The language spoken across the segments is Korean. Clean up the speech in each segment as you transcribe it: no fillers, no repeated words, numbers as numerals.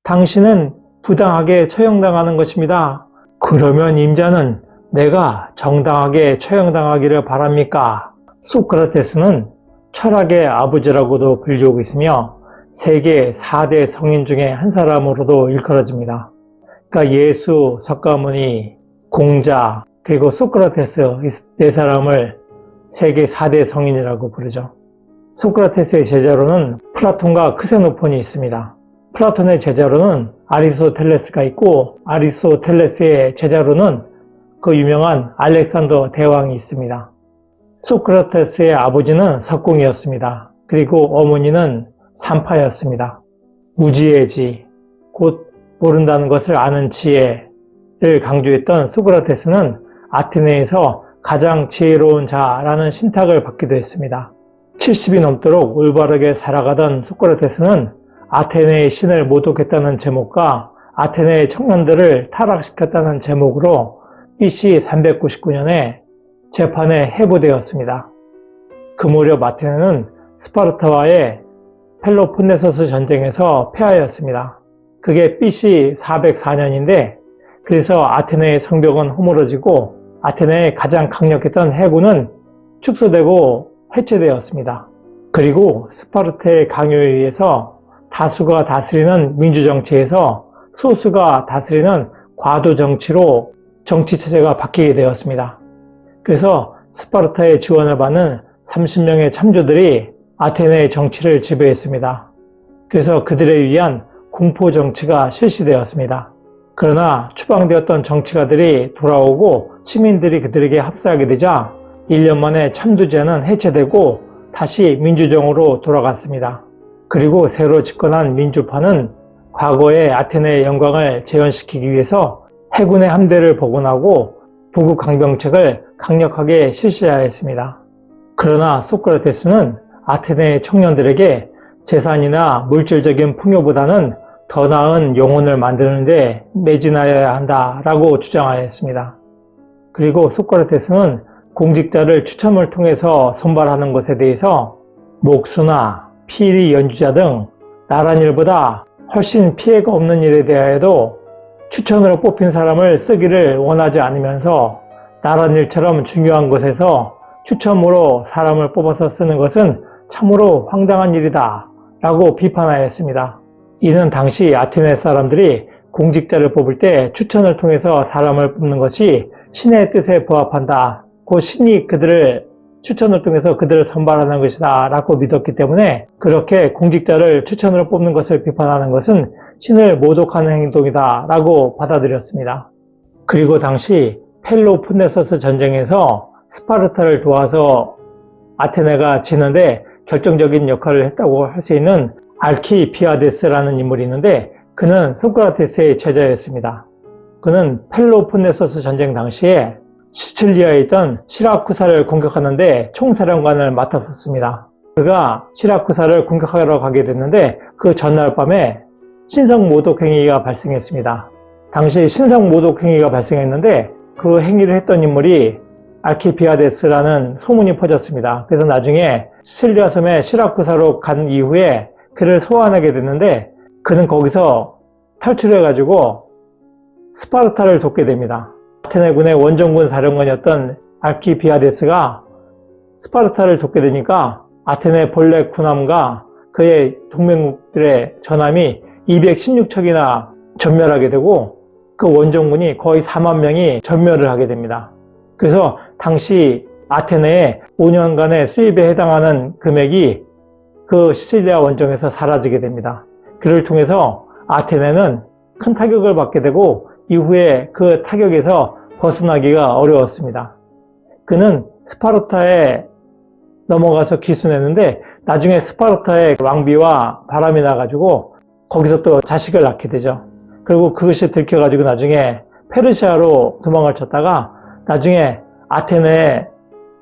당신은 부당하게 처형당하는 것입니다. 그러면 임자는 내가 정당하게 처형당하기를 바랍니까? 소크라테스는 철학의 아버지라고도 불리우고 있으며 세계 4대 성인 중에 한 사람으로도 일컬어집니다. 그러니까 예수, 석가모니, 공자, 그리고 소크라테스 이 네 사람을 세계 4대 성인이라고 부르죠. 소크라테스의 제자로는 플라톤과 크세노폰이 있습니다. 플라톤의 제자로는 아리스토텔레스가 있고 아리스토텔레스의 제자로는 그 유명한 알렉산더 대왕이 있습니다. 소크라테스의 아버지는 석공이었습니다. 그리고 어머니는 산파였습니다. 무지의 지, 곧 모른다는 것을 아는 지혜를 강조했던 소크라테스는 아테네에서 가장 지혜로운 자라는 신탁을 받기도 했습니다. 70이 넘도록 올바르게 살아가던 소크라테스는 아테네의 신을 모독했다는 제목과 아테네의 청년들을 타락시켰다는 제목으로 BC 399년에 재판에 해부되었습니다. 그 무렵 아테네는 스파르타와의 펠로폰네소스 전쟁에서 패하였습니다. 그게 BC 404년인데 그래서 아테네의 성벽은 허물어지고 아테네의 가장 강력했던 해군은 축소되고 해체되었습니다. 그리고 스파르타의 강요에 의해서 다수가 다스리는 민주정치에서 소수가 다스리는 과도정치로 정치체제가 바뀌게 되었습니다. 그래서 스파르타의 지원을 받는 30명의 참조들이 아테네의 정치를 지배했습니다. 그래서 그들에 의한 공포정치가 실시되었습니다. 그러나 추방되었던 정치가들이 돌아오고 시민들이 그들에게 합세하게 되자 1년 만에 참두제는 해체되고 다시 민주정으로 돌아갔습니다. 그리고 새로 집권한 민주파는 과거의 아테네의 영광을 재현시키기 위해서 해군의 함대를 복원하고 부국 강병책을 강력하게 실시하였습니다. 그러나 소크라테스는 아테네의 청년들에게 재산이나 물질적인 풍요보다는 더 나은 영혼을 만드는 데 매진하여야 한다라고 주장하였습니다. 그리고 소크라테스는 공직자를 추첨을 통해서 선발하는 것에 대해서 목수나 피리 연주자 등 나란 일보다 훨씬 피해가 없는 일에 대하여도 추천으로 뽑힌 사람을 쓰기를 원하지 않으면서 나란 일처럼 중요한 것에서 추첨으로 사람을 뽑아서 쓰는 것은 참으로 황당한 일이다 라고 비판하였습니다. 이는 당시 아테네 사람들이 공직자를 뽑을 때 추천을 통해서 사람을 뽑는 것이 신의 뜻에 부합한다. 그 신이 그들을 추천을 통해서 그들을 선발하는 것이다 라고 믿었기 때문에 그렇게 공직자를 추천으로 뽑는 것을 비판하는 것은 신을 모독하는 행동이다 라고 받아들였습니다. 그리고 당시 펠로폰네소스 전쟁에서 스파르타를 도와서 아테네가 지는데 결정적인 역할을 했다고 할 수 있는 알키비아데스라는 인물이 있는데 그는 소크라테스의 제자였습니다. 그는 펠로폰네소스 전쟁 당시에 시칠리아에 있던 시라쿠사를 공격하는데 총사령관을 맡았었습니다. 그가 시라쿠사를 공격하러 가게 됐는데 그 전날 밤에 신성모독행위가 발생했습니다. 당시 신성모독행위가 발생했는데 그 행위를 했던 인물이 알키비아데스라는 소문이 퍼졌습니다. 그래서 나중에 시칠리아 섬에 시라쿠사로 간 이후에 그를 소환하게 됐는데 그는 거기서 탈출해가지고 스파르타를 돕게 됩니다. 아테네군의 원정군 사령관이었던 알키비아데스가 스파르타를 돕게 되니까 아테네 본래 군함과 그의 동맹국들의 전함이 216척이나 전멸하게 되고 그 원정군이 거의 4만 명이 전멸을 하게 됩니다. 그래서 당시 아테네의 5년간의 수입에 해당하는 금액이 그 시칠리아 원정에서 사라지게 됩니다. 그를 통해서 아테네는 큰 타격을 받게 되고 이후에 그 타격에서 벗어나기가 어려웠습니다. 그는 스파르타에 넘어가서 기순했는데 나중에 스파르타의 왕비와 바람이 나가지고 거기서 또 자식을 낳게 되죠. 그리고 그것이 들켜가지고 나중에 페르시아로 도망을 쳤다가 나중에 아테네에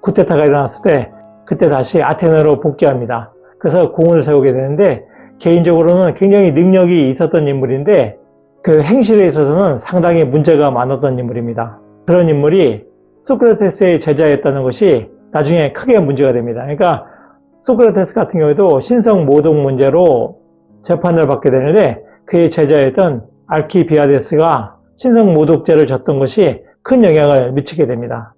쿠데타가 일어났을 때 그때 다시 아테네로 복귀합니다. 그래서 공을 세우게 되는데 개인적으로는 굉장히 능력이 있었던 인물인데 그 행실에 있어서는 상당히 문제가 많았던 인물입니다. 그런 인물이 소크라테스의 제자였다는 것이 나중에 크게 문제가 됩니다. 그러니까 소크라테스 같은 경우에도 신성 모독 문제로 재판을 받게 되는데 그의 제자였던 알키비아데스가 신성 모독죄를 졌던 것이 큰 영향을 미치게 됩니다.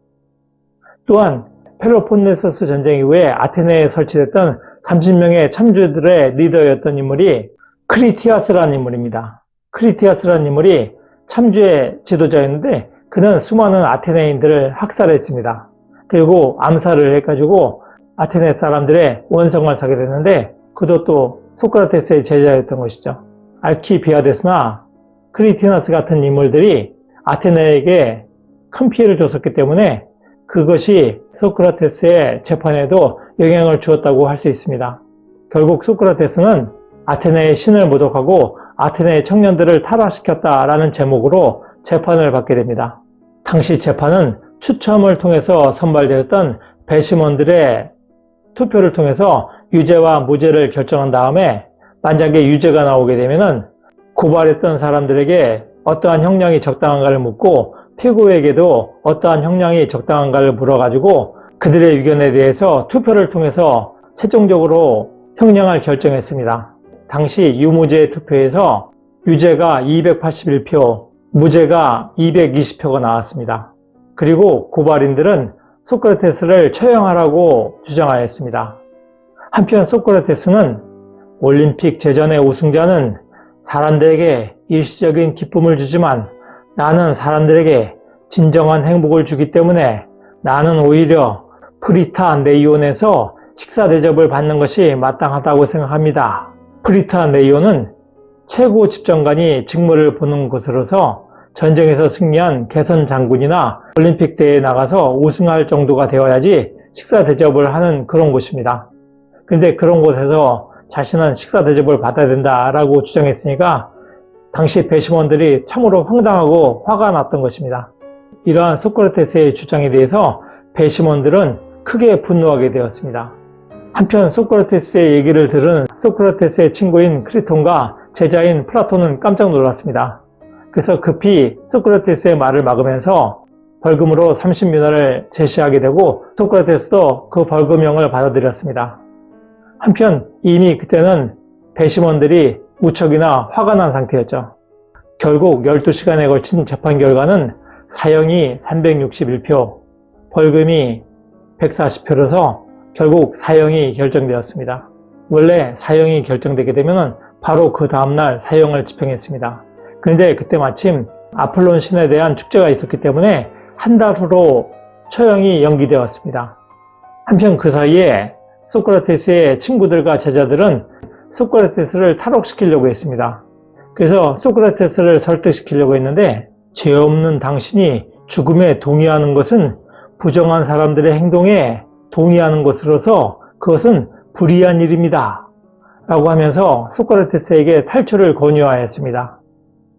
또한 펠로폰네소스 전쟁 이후에 아테네에 설치됐던 30명의 참주들의 리더였던 인물이 크리티아스라는 인물입니다. 크리티아스라는 인물이 참주의 지도자였는데 그는 수많은 아테네인들을 학살했습니다. 그리고 암살을 해가지고 아테네 사람들의 원성을 사게 됐는데 그도 또 소크라테스의 제자였던 것이죠. 알키비아데스나 크리티나스 같은 인물들이 아테네에게 큰 피해를 줬었기 때문에 그것이 소크라테스의 재판에도 영향을 주었다고 할 수 있습니다. 결국 소크라테스는 아테네의 신을 모독하고 아테네의 청년들을 타락시켰다라는 제목으로 재판을 받게 됩니다. 당시 재판은 추첨을 통해서 선발되었던 배심원들의 투표를 통해서 유죄와 무죄를 결정한 다음에 만약에 유죄가 나오게 되면은 고발했던 사람들에게 어떠한 형량이 적당한가를 묻고 피고에게도 어떠한 형량이 적당한가를 물어가지고 그들의 의견에 대해서 투표를 통해서 최종적으로 형량을 결정했습니다. 당시 유무죄 투표에서 유죄가 281표, 무죄가 220표가 나왔습니다. 그리고 고발인들은 소크라테스를 처형하라고 주장하였습니다. 한편 소크라테스는 올림픽 제전의 우승자는 사람들에게 일시적인 기쁨을 주지만 나는 사람들에게 진정한 행복을 주기 때문에 나는 오히려 프리타 네이온에서 식사 대접을 받는 것이 마땅하다고 생각합니다. 프리타 네이온은 최고 집정관이 직무를 보는 곳으로서 전쟁에서 승리한 개선 장군이나 올림픽 대회에 나가서 우승할 정도가 되어야지 식사 대접을 하는 그런 곳입니다. 그런데 그런 곳에서 자신은 식사 대접을 받아야 된다라고 주장했으니까 당시 배심원들이 참으로 황당하고 화가 났던 것입니다. 이러한 소크라테스의 주장에 대해서 배심원들은 크게 분노하게 되었습니다. 한편 소크라테스의 얘기를 들은 소크라테스의 친구인 크리톤과 제자인 플라톤은 깜짝 놀랐습니다. 그래서 급히 소크라테스의 말을 막으면서 벌금으로 30미나를 제시하게 되고 소크라테스도 그 벌금형을 받아들였습니다. 한편 이미 그때는 배심원들이 무척이나 화가 난 상태였죠. 결국 12시간에 걸친 재판 결과는 사형이 361표, 벌금이 140표로서 결국 사형이 결정되었습니다. 원래 사형이 결정되게 되면 바로 그 다음날 사형을 집행했습니다. 그런데 그때 마침 아폴론 신에 대한 축제가 있었기 때문에 한 달 후로 처형이 연기되었습니다. 한편 그 사이에 소크라테스의 친구들과 제자들은 소크라테스를 탈옥시키려고 했습니다. 그래서 소크라테스를 설득시키려고 했는데 죄 없는 당신이 죽음에 동의하는 것은 부정한 사람들의 행동에 동의하는 것으로서 그것은 불의한 일입니다. 라고 하면서 소크라테스에게 탈출을 권유하였습니다.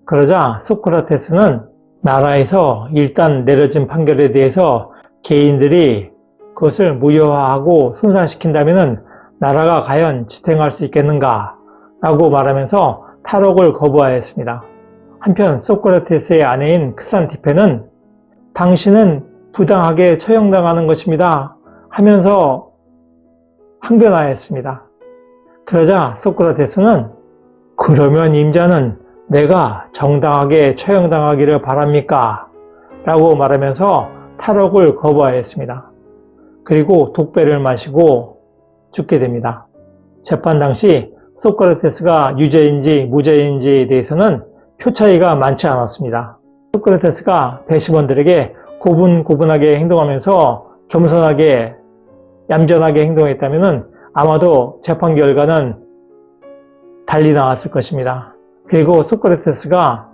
그러자 소크라테스는 나라에서 일단 내려진 판결에 대해서 개인들이 그것을 무효화하고 손상시킨다면 나라가 과연 지탱할 수 있겠는가 라고 말하면서 탈옥을 거부하였습니다. 한편 소크라테스의 아내인 크산티페는 당신은 부당하게 처형당하는 것입니다 하면서 항변하였습니다. 그러자 소크라테스는 그러면 임자는 내가 정당하게 처형당하기를 바랍니까? 라고 말하면서 탈옥을 거부하였습니다. 그리고 독배를 마시고 죽게 됩니다. 재판 당시 소크라테스가 유죄인지 무죄인지에 대해서는 표 차이가 많지 않았습니다. 소크라테스가 배심원들에게 고분고분하게 행동하면서 겸손하게 얌전하게 행동했다면 아마도 재판 결과는 달리 나왔을 것입니다. 그리고 소크라테스가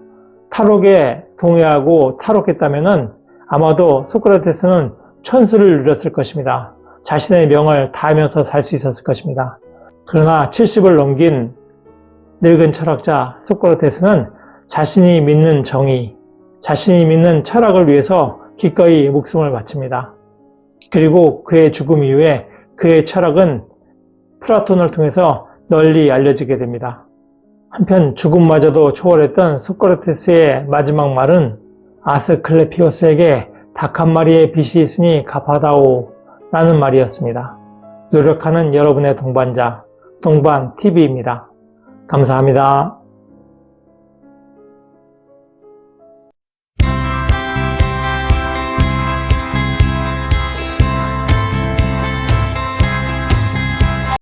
탈옥에 동의하고 탈옥했다면 아마도 소크라테스는 천수를 누렸을 것입니다. 자신의 명을 다하면서 살 수 있었을 것입니다. 그러나 70을 넘긴 늙은 철학자 소크라테스는 자신이 믿는 정의, 자신이 믿는 철학을 위해서 기꺼이 목숨을 바칩니다. 그리고 그의 죽음 이후에 그의 철학은 플라톤을 통해서 널리 알려지게 됩니다. 한편 죽음마저도 초월했던 소크라테스의 마지막 말은 아스클레피오스에게 닭 한 마리의 빚이 있으니 갚아다오 라는 말이었습니다. 노력하는 여러분의 동반자, 동반TV입니다. 감사합니다.